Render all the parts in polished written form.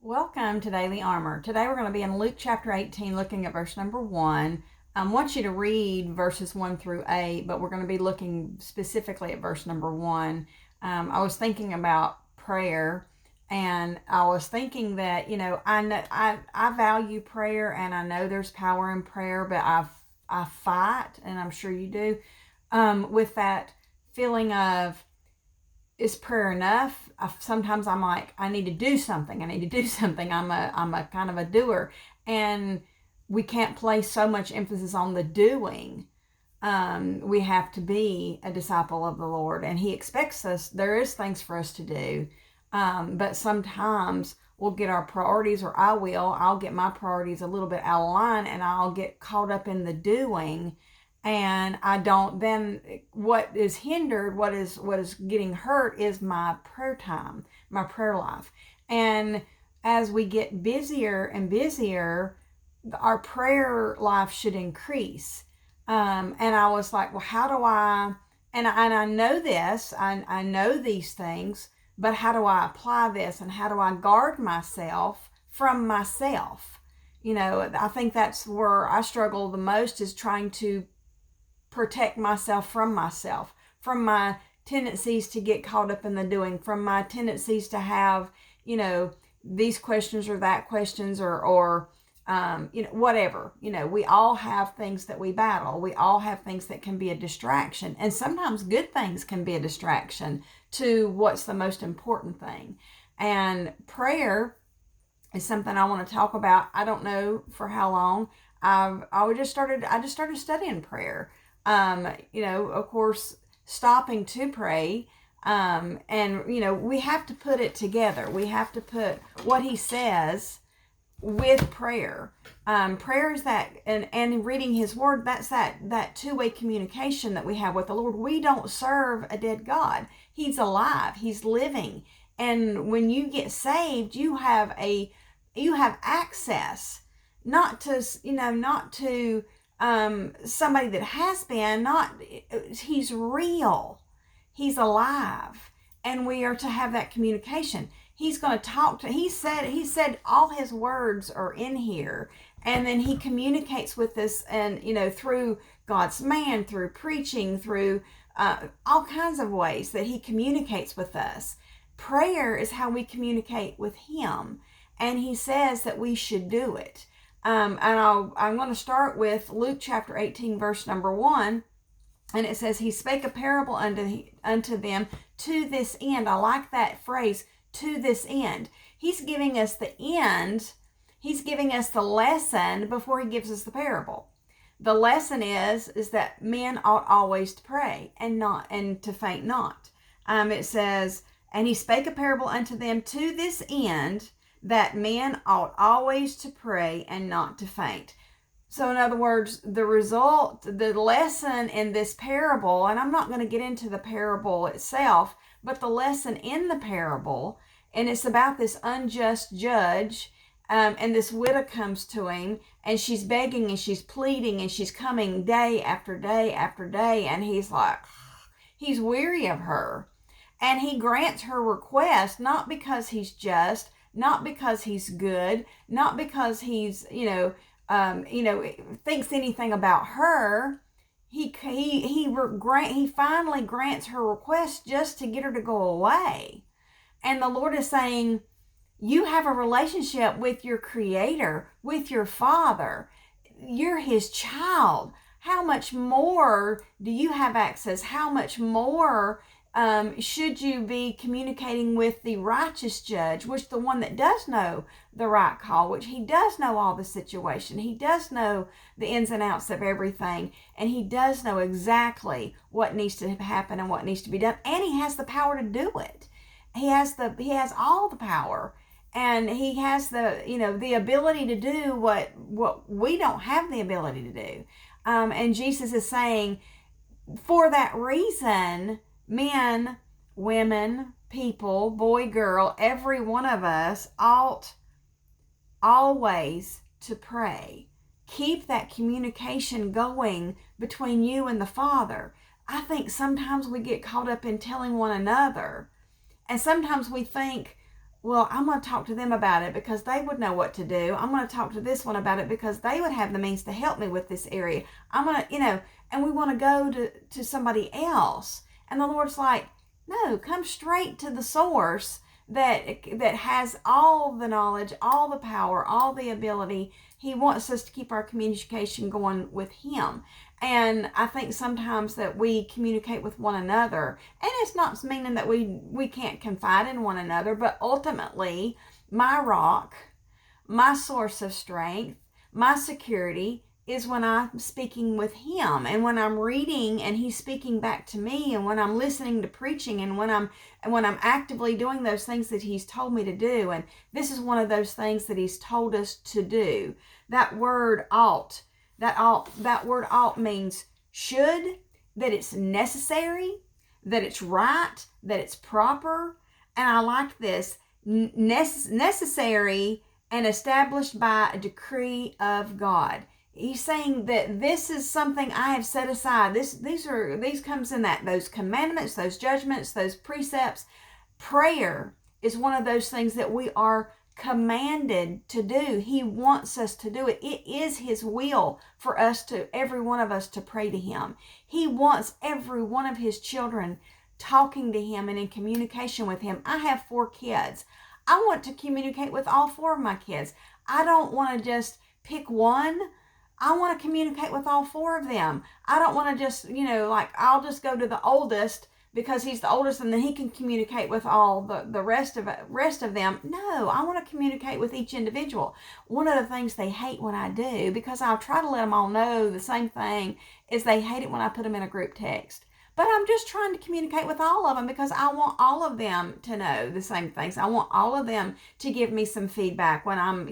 Welcome to Daily Armor. Today we're going to be in Luke chapter 18, looking at verse number 1. I want you to read verses 1 through 8, but we're going to be looking specifically at verse number 1. I was thinking about prayer, and I was thinking that, I value prayer, and I know there's power in prayer, but I fight, and I'm sure you do, with that feeling of, is prayer enough? Sometimes I'm like, I need to do something. I need to do something. I'm a kind of a doer, and we can't place so much emphasis on the doing. We have to be a disciple of the Lord, and He expects us. There is things for us to do, but sometimes we'll get our priorities, or I'll get my priorities a little bit out of line, and I'll get caught up in the doing, and I don't then what is hindered, what is getting hurt is my prayer time, my prayer life. And as we get busier and busier, our prayer life should increase. And I was like, well, how do I, and I know this, I know these things, but how do I apply this, and how do I guard myself from myself? I think that's where I struggle the most, is trying to protect myself, from my tendencies to get caught up in the doing, from my tendencies to have, these questions or that questions, or whatever. We all have things that we battle. We all have things that can be a distraction. And sometimes good things can be a distraction to what's the most important thing. And prayer is something I want to talk about. I don't know for how long. I just started studying prayer. Of course, stopping to pray. And we have to put it together. We have to put what He says with prayer. Prayer is that, and reading His Word, that's that two-way communication that we have with the Lord. We don't serve a dead God. He's alive. He's living. And when you get saved, you have access, not to somebody that has been, He's real. He's alive. And we are to have that communication. He's going to talk to, he said all His words are in here. And then He communicates with us, and, through God's man, through preaching, through all kinds of ways that He communicates with us. Prayer is how we communicate with Him. And He says that we should do it. And I'm going to start with Luke chapter 18, verse number 1. And it says, He spake a parable unto them to this end. I like that phrase, to this end. He's giving us the end. He's giving us the lesson before He gives us the parable. The lesson is that men ought always to pray, and to faint not. It says, and He spake a parable unto them to this end, that men ought always to pray and not to faint. So in other words, the lesson in this parable, and I'm not going to get into the parable itself, but the lesson in the parable, and it's about this unjust judge, and this widow comes to him, and she's begging and she's pleading and she's coming day after day after day, and he's weary of her. And He grants her request, not because He's just, not because He's good, not because He's, thinks anything about her. He finally grants her request just to get her to go away. And the Lord is saying, you have a relationship with your Creator, with your Father. You're His child. How much more do you have access? How much more should you be communicating with the righteous judge, which the one that does know the right call, which He does know all the situation. He does know the ins and outs of everything, and He does know exactly what needs to happen and what needs to be done, and He has the power to do it. He has all the power, and He has the ability to do what we don't have the ability to do. And Jesus is saying, for that reason, men, women, people, boy, girl, every one of us ought always to pray. Keep that communication going between you and the Father. I think sometimes we get caught up in telling one another, and sometimes we think, well, I'm going to talk to them about it because they would know what to do. I'm going to talk to this one about it because they would have the means to help me with this area. I'm going to, and we want to go to somebody else. And the Lord's like, no, come straight to the source that has all the knowledge, all the power, all the ability. He wants us to keep our communication going with Him. And I think sometimes that we communicate with one another, and it's not meaning that we can't confide in one another, but ultimately, my rock, my source of strength, my security is when I'm speaking with Him, and when I'm reading and He's speaking back to me, and when I'm listening to preaching, and when I'm actively doing those things that He's told me to do. And this is one of those things that He's told us to do. That word ought, that word ought means should, that it's necessary, that it's right, that it's proper. And I like this, necessary and established by a decree of God. He's saying that this is something I have set aside. These comes in those commandments, those judgments, those precepts. Prayer is one of those things that we are commanded to do. He wants us to do it. It is His will for every one of us to pray to Him. He wants every one of His children talking to Him and in communication with Him. I have 4 kids. I want to communicate with all 4 of my kids. I don't want to just pick one. I want to communicate with all 4 of them. I don't want to just, I'll just go to the oldest because he's the oldest and then he can communicate with all the rest of them. No, I want to communicate with each individual. One of the things they hate when I do, because I'll try to let them all know the same thing, is they hate it when I put them in a group text. But I'm just trying to communicate with all of them because I want all of them to know the same things. I want all of them to give me some feedback when I'm,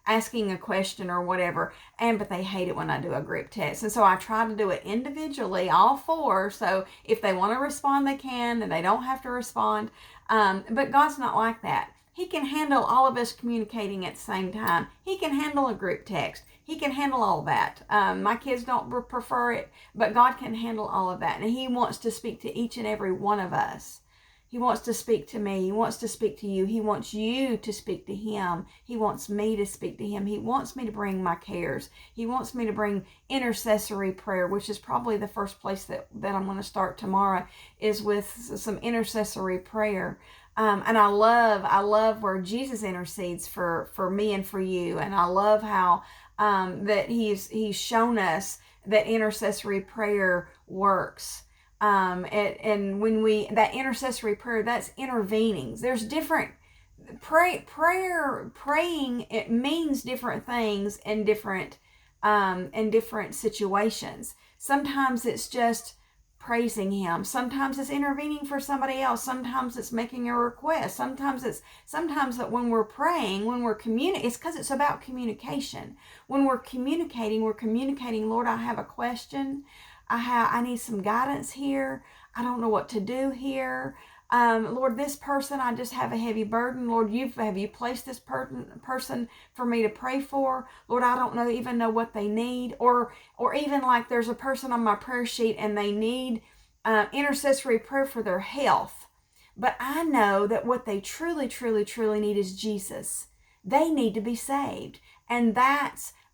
asking a question or whatever. But they hate it when I do a group text. And so I try to do it individually, all 4. So if they want to respond, they can, and they don't have to respond. But God's not like that. He can handle all of us communicating at the same time. He can handle a group text. He can handle all that. My kids don't prefer it, but God can handle all of that. And He wants to speak to each and every one of us. He wants to speak to me. He wants to speak to you. He wants you to speak to Him. He wants me to speak to Him. He wants me to bring my cares. He wants me to bring intercessory prayer, which is probably the first place that I'm going to start tomorrow, is with some intercessory prayer. And I love where Jesus intercedes for me and for you. And I love how that he's shown us that intercessory prayer works. And when that intercessory prayer, that's intervening. There's different praying. It means different things in different situations. Sometimes it's just praising Him. Sometimes it's intervening for somebody else. Sometimes it's making a request. Sometimes that when we're praying, when we're communicating, it's because it's about communication. When we're communicating, Lord, I have a question. I need some guidance here. I don't know what to do here. Lord, this person, I just have a heavy burden. Lord, have you placed this person for me to pray for? Lord, I don't even know what they need. Or even like there's a person on my prayer sheet and they need intercessory prayer for their health. But I know that what they truly, truly, truly need is Jesus. They need to be saved. And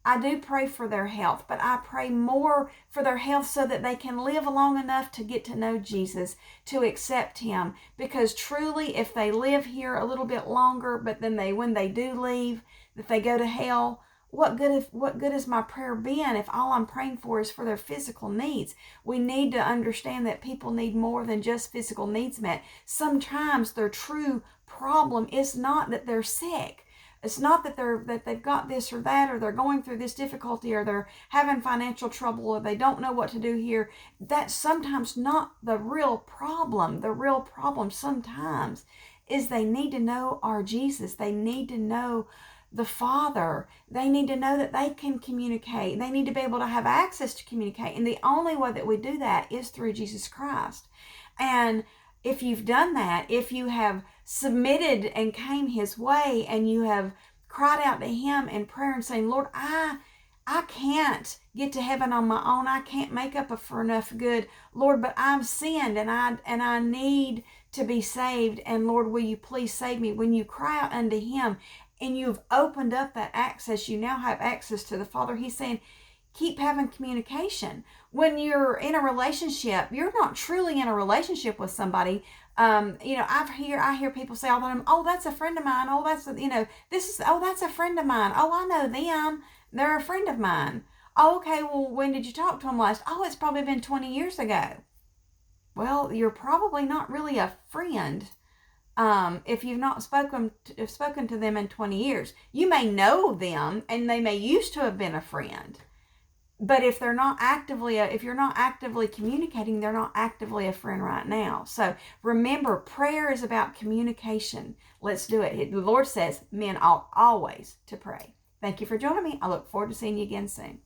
I do pray for their health, but I pray more for their health so that they can live long enough to get to know Jesus, to accept Him. Because truly, if they live here a little bit longer, but then when they do leave, that they go to hell, what good has my prayer been if all I'm praying for is for their physical needs? We need to understand that people need more than just physical needs met. Sometimes their true problem is not that they're sick. It's not that they've got this or that, or they're going through this difficulty, or they're having financial trouble, or they don't know what to do here. That's sometimes not the real problem. The real problem sometimes is they need to know our Jesus. They need to know the Father. They need to know that they can communicate. They need to be able to have access to communicate. And the only way that we do that is through Jesus Christ. And if you've done that, if you have submitted and came His way, and you have cried out to Him in prayer and saying, Lord, I can't get to heaven on my own. I can't make up for enough good, Lord, but I've sinned and I need to be saved, and Lord, will you please save me? When you cry out unto him and you've opened up that access, you now have access to the Father. He's saying, keep having communication. When you're in a relationship, you're not truly in a relationship with somebody. I hear people say all the time, oh, that's a friend of mine. Oh, that's that's a friend of mine. Oh, I know them. They're a friend of mine. Oh, okay, well, when did you talk to them last? Oh, it's probably been 20 years ago. Well, you're probably not really a friend if you've not spoken to them in 20 years. You may know them, and they may used to have been a friend. But if you're not actively communicating, they're not actively a friend right now. So remember, prayer is about communication. Let's do it. The Lord says men ought always to pray. Thank you for joining me. I look forward to seeing you again soon.